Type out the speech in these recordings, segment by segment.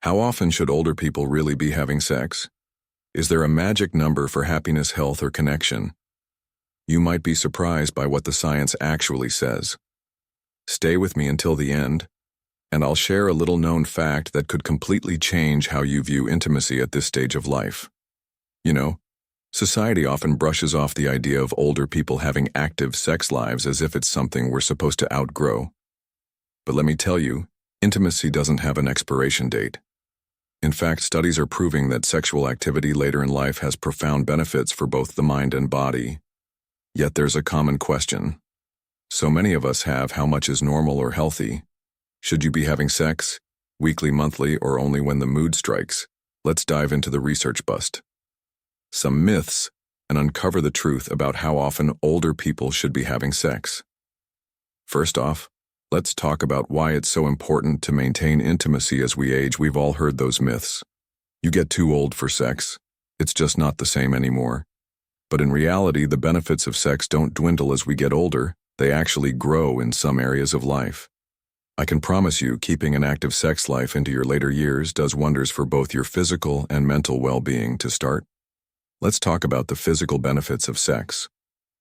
How often should older people really be having sex? Is there a magic number for happiness, health, or connection? You might be surprised by what the science actually says. Stay with me until the end, and I'll share a little-known fact that could completely change how you view intimacy at this stage of life. You know, society often brushes off the idea of older people having active sex lives as if it's something we're supposed to outgrow. But let me tell you, intimacy doesn't have an expiration date. In fact, studies are proving that sexual activity later in life has profound benefits for both the mind and body. Yet there's a common question. So many of us have: how much is normal or healthy? Should you be having sex, weekly, monthly, or only when the mood strikes? Let's dive into the research bust. Some myths, and uncover the truth about how often older people should be having sex. First off, let's talk about why it's so important to maintain intimacy as we age. We've all heard those myths. You get too old for sex. It's just not the same anymore. But in reality, the benefits of sex don't dwindle as we get older. They actually grow in some areas of life. I can promise you, keeping an active sex life into your later years does wonders for both your physical and mental well-being. To start, let's talk about the physical benefits of sex.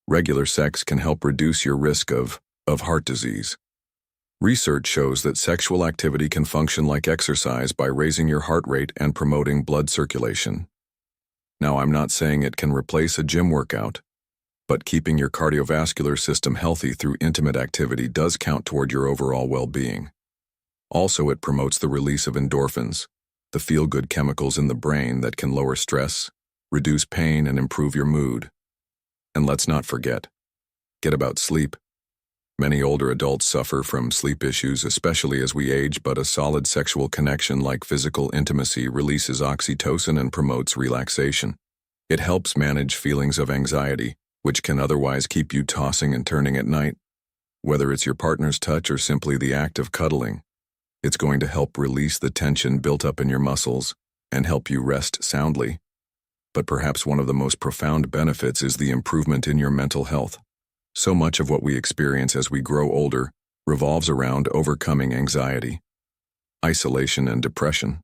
Regular sex can help reduce your risk of heart disease. Research shows that sexual activity can function like exercise by raising your heart rate and promoting blood circulation. Now, I'm not saying it can replace a gym workout, but keeping your cardiovascular system healthy through intimate activity does count toward your overall well-being. Also, it promotes the release of endorphins, the feel-good chemicals in the brain that can lower stress, reduce pain, and improve your mood. And let's not forget about sleep. Many older adults suffer from sleep issues, especially as we age, but a solid sexual connection like physical intimacy releases oxytocin and promotes relaxation. It helps manage feelings of anxiety, which can otherwise keep you tossing and turning at night. Whether it's your partner's touch or simply the act of cuddling, it's going to help release the tension built up in your muscles and help you rest soundly. But perhaps one of the most profound benefits is the improvement in your mental health. So much of what we experience as we grow older revolves around overcoming anxiety, isolation, and depression.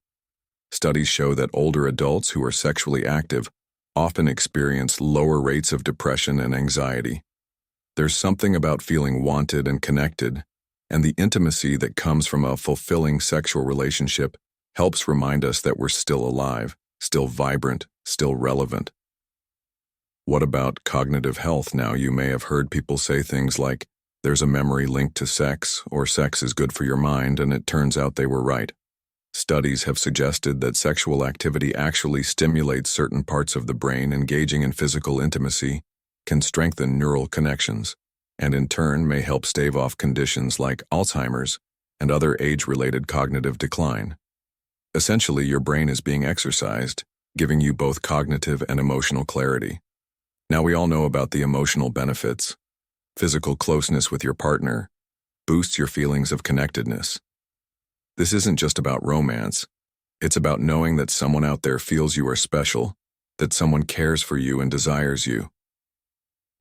Studies show that older adults who are sexually active often experience lower rates of depression and anxiety. There's something about feeling wanted and connected, and the intimacy that comes from a fulfilling sexual relationship helps remind us that we're still alive, still vibrant, still relevant. What about cognitive health? Now, you may have heard people say things like, there's a memory linked to sex, or sex is good for your mind, and it turns out they were right. Studies have suggested that sexual activity actually stimulates certain parts of the brain. Engaging in physical intimacy can strengthen neural connections, and in turn may help stave off conditions like Alzheimer's and other age-related cognitive decline. Essentially, your brain is being exercised, giving you both cognitive and emotional clarity. Now, we all know about the emotional benefits. Physical closeness with your partner boosts your feelings of connectedness. This isn't just about romance. It's about knowing that someone out there feels you are special, that someone cares for you and desires you.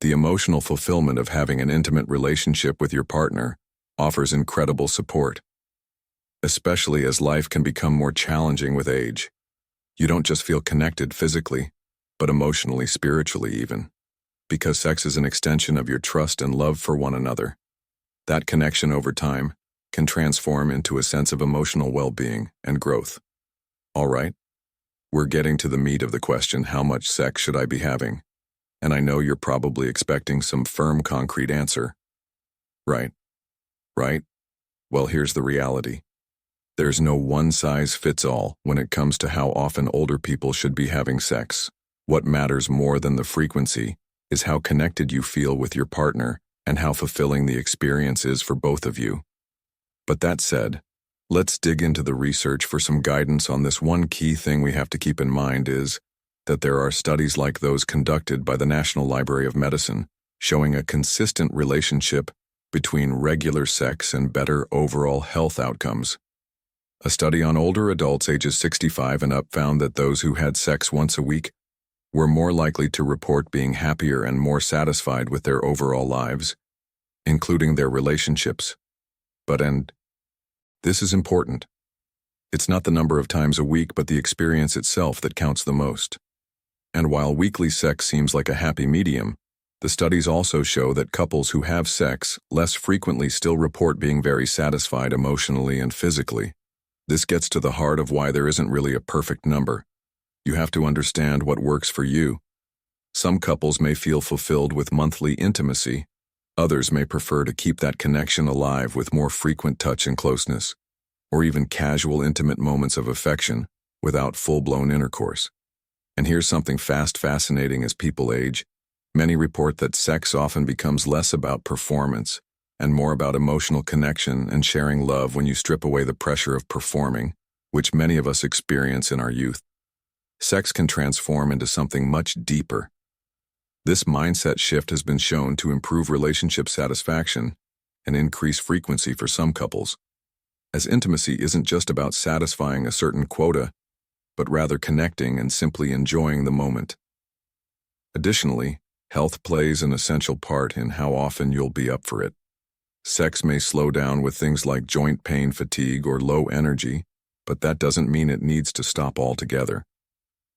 The emotional fulfillment of having an intimate relationship with your partner offers incredible support, especially as life can become more challenging with age. You don't just feel connected physically, but emotionally, spiritually even, because sex is an extension of your trust and love for one another. That connection over time can transform into a sense of emotional well-being and growth. All right, we're getting to the meat of the question: how much sex should I be having? And I know you're probably expecting some firm, concrete answer. Right? Well, here's the reality. There's no one-size-fits-all when it comes to how often older people should be having sex. What matters more than the frequency is how connected you feel with your partner and how fulfilling the experience is for both of you. But that said, let's dig into the research for some guidance on this. One key thing we have to keep in mind is that there are studies like those conducted by the National Library of Medicine showing a consistent relationship between regular sex and better overall health outcomes. A study on older adults ages 65 and up found that those who had sex once a week were more likely to report being happier and more satisfied with their overall lives, including their relationships. And this is important. It's not the number of times a week, but the experience itself that counts the most. And while weekly sex seems like a happy medium, the studies also show that couples who have sex less frequently still report being very satisfied emotionally and physically. This gets to the heart of why there isn't really a perfect number. You have to understand what works for you. Some couples may feel fulfilled with monthly intimacy. Others may prefer to keep that connection alive with more frequent touch and closeness, or even casual intimate moments of affection without full-blown intercourse. And here's something fascinating as people age. Many report that sex often becomes less about performance and more about emotional connection and sharing love when you strip away the pressure of performing, which many of us experience in our youth. Sex can transform into something much deeper. This mindset shift has been shown to improve relationship satisfaction and increase frequency for some couples, as intimacy isn't just about satisfying a certain quota, but rather connecting and simply enjoying the moment. Additionally, health plays an essential part in how often you'll be up for it. Sex may slow down with things like joint pain, fatigue, or low energy, but that doesn't mean it needs to stop altogether.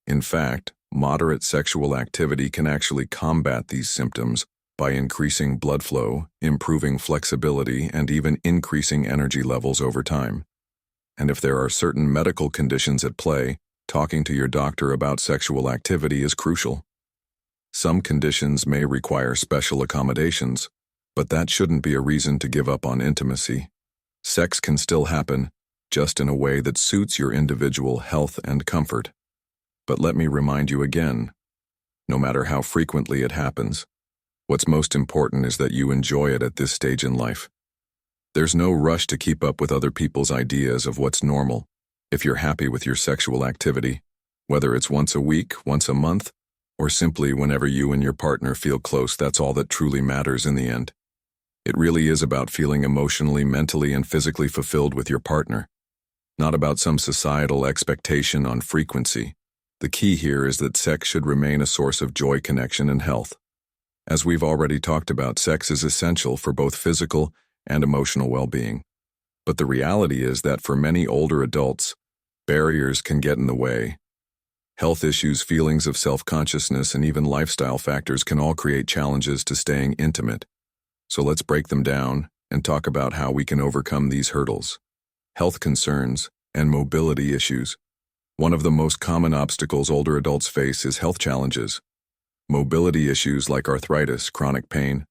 In fact, moderate sexual activity can actually combat these symptoms by increasing blood flow, improving flexibility, and even increasing energy levels over time. And if there are certain medical conditions at play, talking to your doctor about sexual activity is crucial. Some conditions may require special accommodations, but that shouldn't be a reason to give up on intimacy. Sex can still happen, just in a way that suits your individual health and comfort. But let me remind you again, no matter how frequently it happens, what's most important is that you enjoy it at this stage in life. There's no rush to keep up with other people's ideas of what's normal. If you're happy with your sexual activity, whether it's once a week, once a month, or simply whenever you and your partner feel close, that's all that truly matters in the end. It really is about feeling emotionally, mentally, and physically fulfilled with your partner, not about some societal expectation on frequency. The key here is that sex should remain a source of joy, connection, and health. As we've already talked about, sex is essential for both physical and emotional well-being. But the reality is that for many older adults, barriers can get in the way. Health issues, feelings of self-consciousness, and even lifestyle factors can all create challenges to staying intimate. So let's break them down and talk about how we can overcome these hurdles. Health concerns and mobility issues. One of the most common obstacles older adults face is health challenges. Mobility issues like arthritis, chronic pain,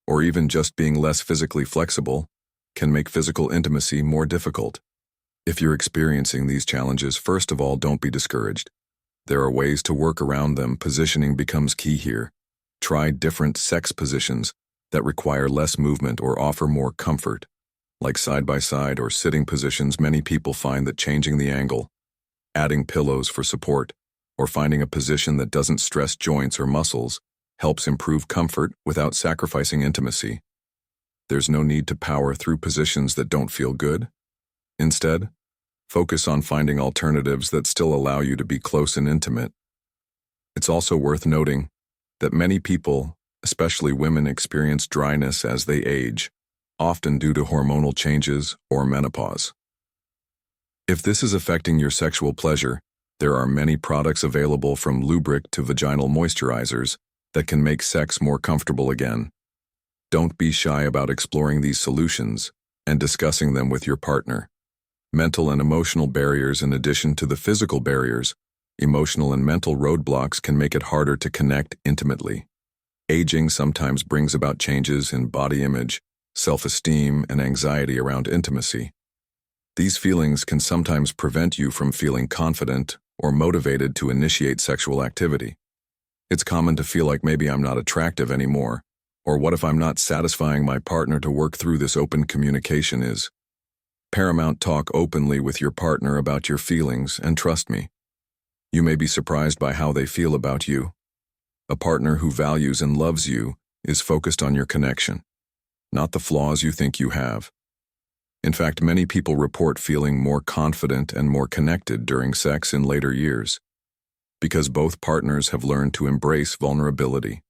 or even just being less physically flexible can make physical intimacy more difficult. If you're experiencing these challenges, first of all, don't be discouraged. There are ways to work around them. Positioning becomes key here. Try different sex positions that require less movement or offer more comfort. Like side-by-side or sitting positions, many people find that changing the angle, adding pillows for support, or finding a position that doesn't stress joints or muscles helps improve comfort without sacrificing intimacy. There's no need to power through positions that don't feel good. Instead, focus on finding alternatives that still allow you to be close and intimate. It's also worth noting that many people, especially women, experience dryness as they age, often due to hormonal changes or menopause. If this is affecting your sexual pleasure, there are many products available, from lubric to vaginal moisturizers, that can make sex more comfortable again. Don't be shy about exploring these solutions and discussing them with your partner. Mental and emotional barriers. In addition to the physical barriers, emotional and mental roadblocks can make it harder to connect intimately. Aging sometimes brings about changes in body image, self-esteem, and anxiety around intimacy. These feelings can sometimes prevent you from feeling confident or motivated to initiate sexual activity. It's common to feel like, maybe I'm not attractive anymore, or what if I'm not satisfying my partner? To work through this, open communication is paramount. Talk openly with your partner about your feelings, and trust me, you may be surprised by how they feel about you. A partner who values and loves you is focused on your connection, not the flaws you think you have. In fact, many people report feeling more confident and more connected during sex in later years, because both partners have learned to embrace vulnerability.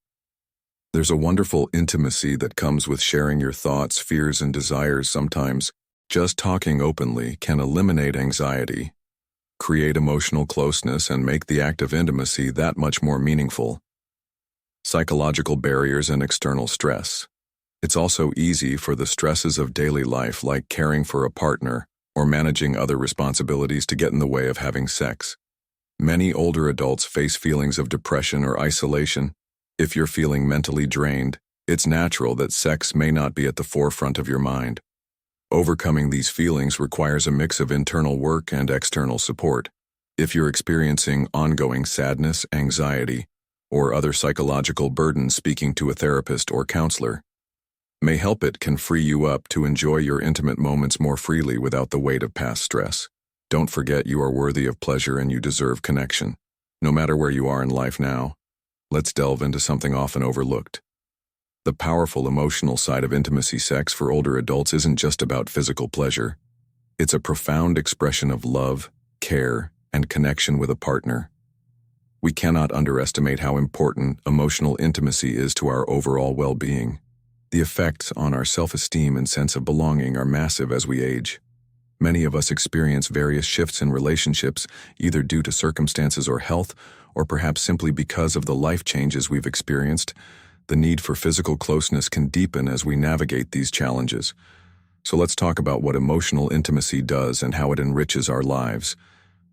There's a wonderful intimacy that comes with sharing your thoughts, fears, and desires. Sometimes Just talking openly can eliminate anxiety, create emotional closeness, and make the act of intimacy that much more meaningful. Psychological barriers and external stress. It's also easy for the stresses of daily life, like caring for a partner or managing other responsibilities, to get in the way of having sex. Many older adults face feelings of depression or isolation. If you're feeling mentally drained, it's natural that sex may not be at the forefront of your mind. Overcoming these feelings requires a mix of internal work and external support. If you're experiencing ongoing sadness, anxiety, or other psychological burdens, speaking to a therapist or counselor may help. It can free you up to enjoy your intimate moments more freely without the weight of past stress. Don't forget, you are worthy of pleasure and you deserve connection. No matter where you are in life now, let's delve into something often overlooked. The powerful emotional side of intimacy. Sex for older adults isn't just about physical pleasure. It's a profound expression of love, care, and connection with a partner. We cannot underestimate how important emotional intimacy is to our overall well-being. The effects on our self-esteem and sense of belonging are massive as we age. Many of us experience various shifts in relationships, either due to circumstances or health, or perhaps simply because of the life changes we've experienced. The need for physical closeness can deepen as we navigate these challenges. So let's talk about what emotional intimacy does and how it enriches our lives.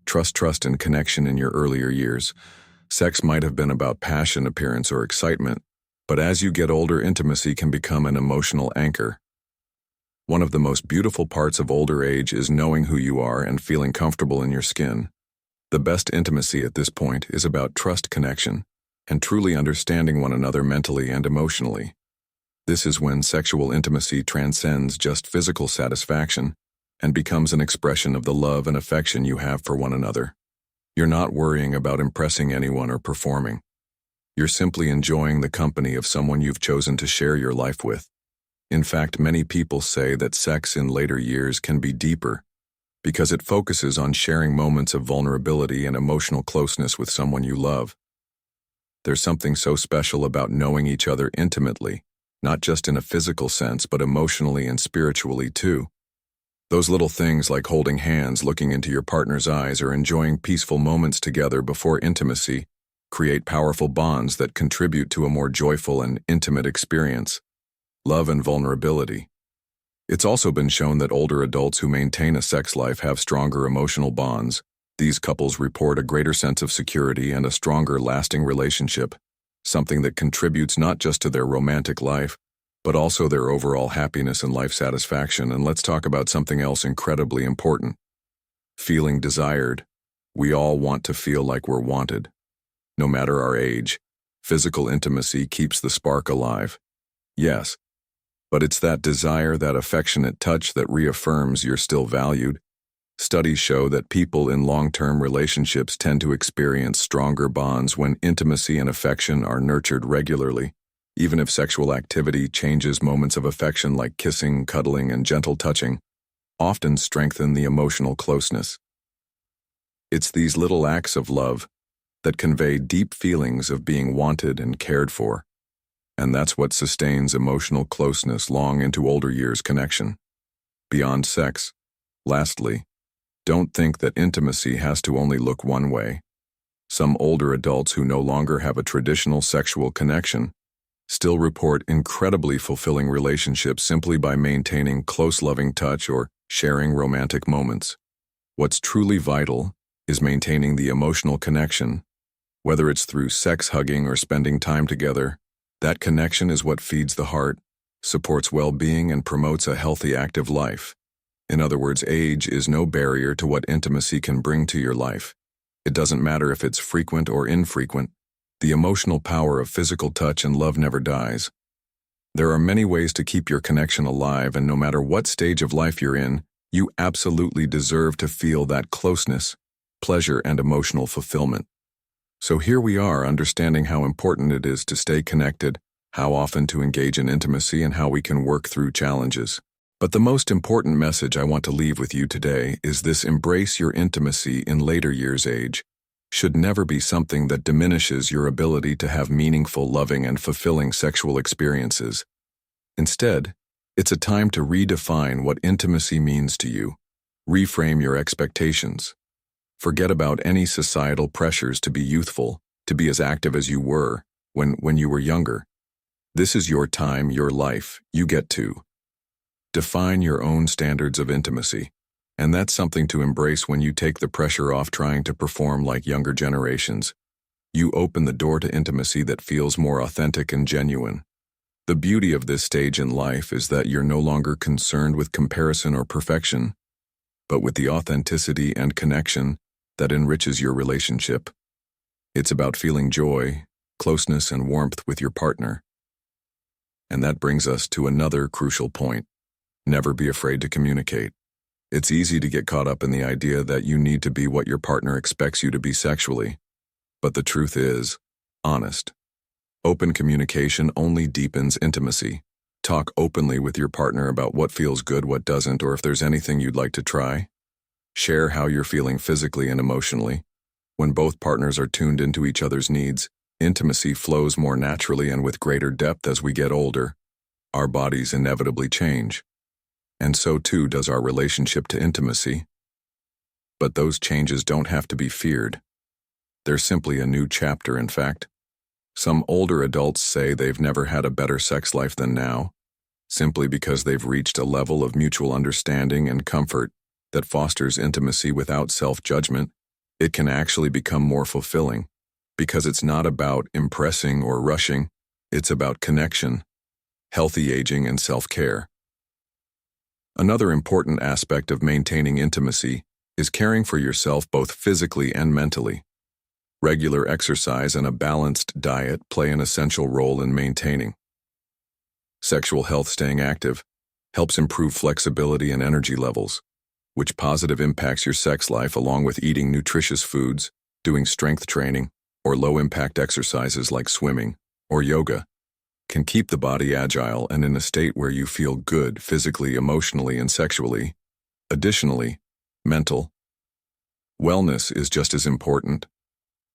Trust, and connection. In your earlier years, sex might have been about passion, appearance, or excitement. But as you get older, intimacy can become an emotional anchor. One of the most beautiful parts of older age is knowing who you are and feeling comfortable in your skin. The best intimacy at this point is about trust, connection, and truly understanding one another mentally and emotionally. This is when sexual intimacy transcends just physical satisfaction and becomes an expression of the love and affection you have for one another. You're not worrying about impressing anyone or performing. You're simply enjoying the company of someone you've chosen to share your life with. In fact, many people say that sex in later years can be deeper because it focuses on sharing moments of vulnerability and emotional closeness with someone you love. There's something so special about knowing each other intimately, not just in a physical sense, but emotionally and spiritually too. Those little things like holding hands, looking into your partner's eyes, or enjoying peaceful moments together before intimacy create powerful bonds that contribute to a more joyful and intimate experience. Love and vulnerability. It's also been shown that older adults who maintain a sex life have stronger emotional bonds. These couples report a greater sense of security and a stronger, lasting relationship, something that contributes not just to their romantic life, but also their overall happiness and life satisfaction. And let's talk about something else incredibly important. Feeling desired. We all want to feel like we're wanted. No matter our age, physical intimacy keeps the spark alive. Yes, but it's that desire, that affectionate touch that reaffirms you're still valued. Studies show that people in long-term relationships tend to experience stronger bonds when intimacy and affection are nurtured regularly. Even if sexual activity changes, moments of affection like kissing, cuddling, and gentle touching often strengthen the emotional closeness. It's these little acts of love that convey deep feelings of being wanted and cared for. And that's what sustains emotional closeness long into older years. Connection. Beyond sex. Lastly, don't think that intimacy has to only look one way. Some older adults who no longer have a traditional sexual connection still report incredibly fulfilling relationships simply by maintaining close, loving touch or sharing romantic moments. What's truly vital is maintaining the emotional connection. Whether it's through sex, hugging, or spending time together, that connection is what feeds the heart, supports well-being, and promotes a healthy, active life. In other words, age is no barrier to what intimacy can bring to your life. It doesn't matter if it's frequent or infrequent. The emotional power of physical touch and love never dies. There are many ways to keep your connection alive, and no matter what stage of life you're in, you absolutely deserve to feel that closeness, pleasure, and emotional fulfillment. So here we are, understanding how important it is to stay connected, how often to engage in intimacy, and how we can work through challenges. But the most important message I want to leave with you today is this: embrace your intimacy in later years. Age should never be something that diminishes your ability to have meaningful, loving, and fulfilling sexual experiences. Instead, It's a time to redefine what intimacy means to you. Reframe your expectations. Forget about any societal pressures to be youthful, to be as active as you were when you were younger. This is your time, your life. You get to define your own standards of intimacy. And that's something to embrace when you take the pressure off trying to perform like younger generations. You open the door to intimacy that feels more authentic and genuine. The beauty of this stage in life is that you're no longer concerned with comparison or perfection, but with the authenticity and connection that enriches your relationship. It's about feeling joy, closeness, and warmth with your partner. And that brings us to another crucial point. Never be afraid to communicate. It's easy to get caught up in the idea that you need to be what your partner expects you to be sexually. But the truth is, honest. Open communication only deepens intimacy. Talk openly with your partner about what feels good, what doesn't, or if there's anything you'd like to try. Share how you're feeling physically and emotionally. When both partners are tuned into each other's needs, intimacy flows more naturally and with greater depth. As we get older, our bodies inevitably change. And so too does our relationship to intimacy. But those changes don't have to be feared. They're simply a new chapter, in fact. Some older adults say they've never had a better sex life than now, simply because they've reached a level of mutual understanding and comfort that fosters intimacy without self-judgment. It can actually become more fulfilling, because it's not about impressing or rushing, it's about connection, healthy aging, and self-care. Another important aspect of maintaining intimacy is caring for yourself both physically and mentally. Regular exercise and a balanced diet play an essential role in maintaining sexual health. Staying active helps improve flexibility and energy levels, which positive impacts your sex life, along with eating nutritious foods, doing strength training, or low-impact exercises like swimming or yoga can keep the body agile and in a state where you feel good physically, emotionally, and sexually. Additionally, mental wellness is just as important.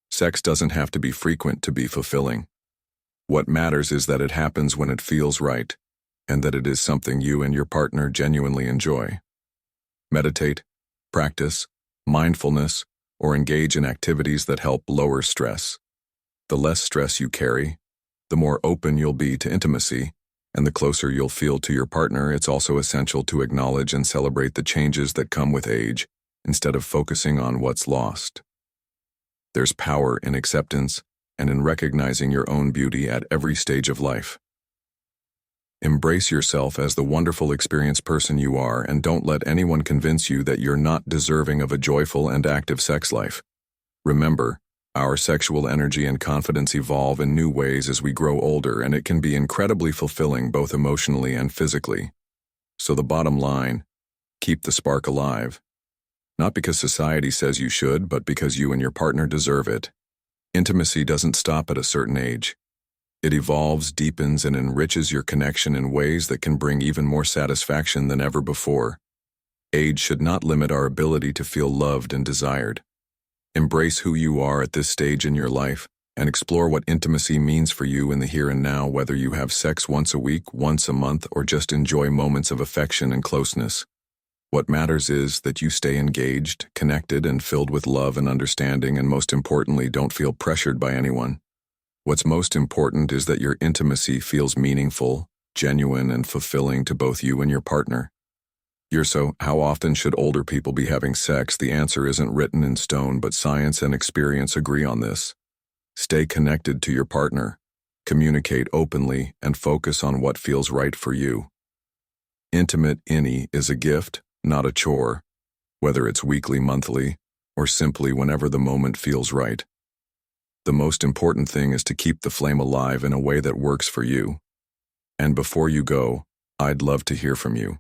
Sex doesn't have to be frequent to be fulfilling. What matters is that it happens when it feels right, and that it is something you and your partner genuinely enjoy. Meditate, practice mindfulness, or engage in activities that help lower stress. The less stress you carry, the more open you'll be to intimacy, and the closer you'll feel to your partner. It's also essential to acknowledge and celebrate the changes that come with age, instead of focusing on what's lost. There's power in acceptance and in recognizing your own beauty at every stage of life. Embrace yourself as the wonderful, experienced person you are, and don't let anyone convince you that you're not deserving of a joyful and active sex life. Remember, our sexual energy and confidence evolve in new ways as we grow older, and it can be incredibly fulfilling both emotionally and physically. So the bottom line, keep the spark alive. Not because society says you should, but because you and your partner deserve it. Intimacy doesn't stop at a certain age. It evolves, deepens, and enriches your connection in ways that can bring even more satisfaction than ever before. Age should not limit our ability to feel loved and desired. Embrace who you are at this stage in your life, and explore what intimacy means for you in the here and now, whether you have sex once a week, once a month, or just enjoy moments of affection and closeness. What matters is that you stay engaged, connected, and filled with love and understanding, and most importantly, don't feel pressured by anyone. What's most important is that your intimacy feels meaningful, genuine, and fulfilling to both you and your partner. So, how often should older people be having sex? The answer isn't written in stone, but science and experience agree on this. Stay connected to your partner, communicate openly, and focus on what feels right for you. Intimate is a gift, not a chore, whether it's weekly, monthly, or simply whenever the moment feels right. The most important thing is to keep the flame alive in a way that works for you. And before you go, I'd love to hear from you.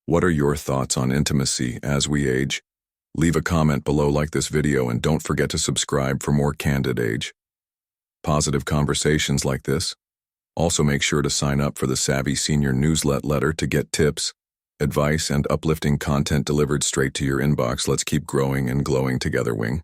What are your thoughts on intimacy as we age? Leave a comment below, like this video, and don't forget to subscribe for more candid age positive conversations like this. Also, make sure to sign up for the Savvy Senior newsletter to get tips, advice, and uplifting content delivered straight to your inbox. Let's keep growing and glowing together, Wing.